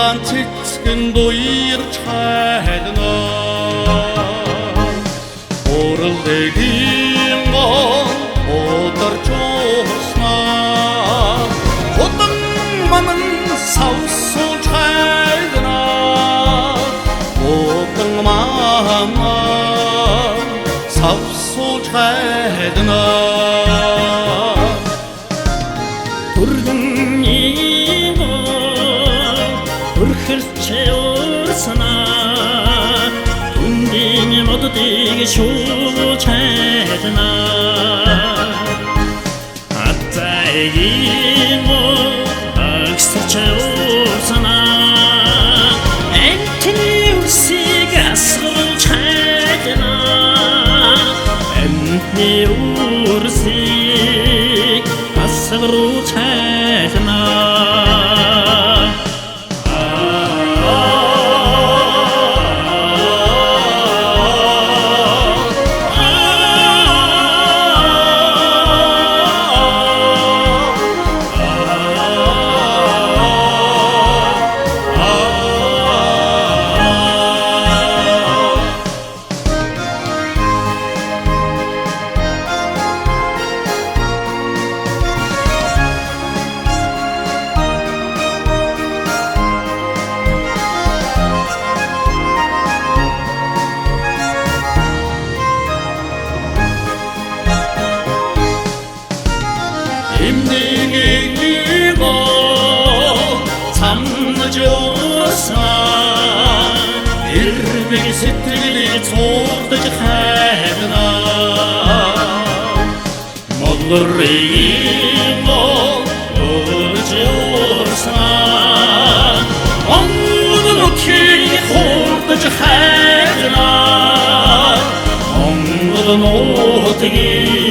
Улаан цэцгэн дуярч хайдна Уралдэгийн гол ударч урснаа Удан манан савсуулж хайдна Удан манан савсуулж хайдна Өрхөлчөөрснаа түндийн моддыг шууж хайднаа Атайгийн агсчөөрснаа эмтний үсийг асгуулж хайднаа эмтний үсийг асгуулж хайднаа Имнигиго самнажоосаа Ирбэг сэтгэлийг цугдаж хайднаа Моглорын олжоосаа Онгод нутгийг хурдаж хайднаа Онгод нутгийг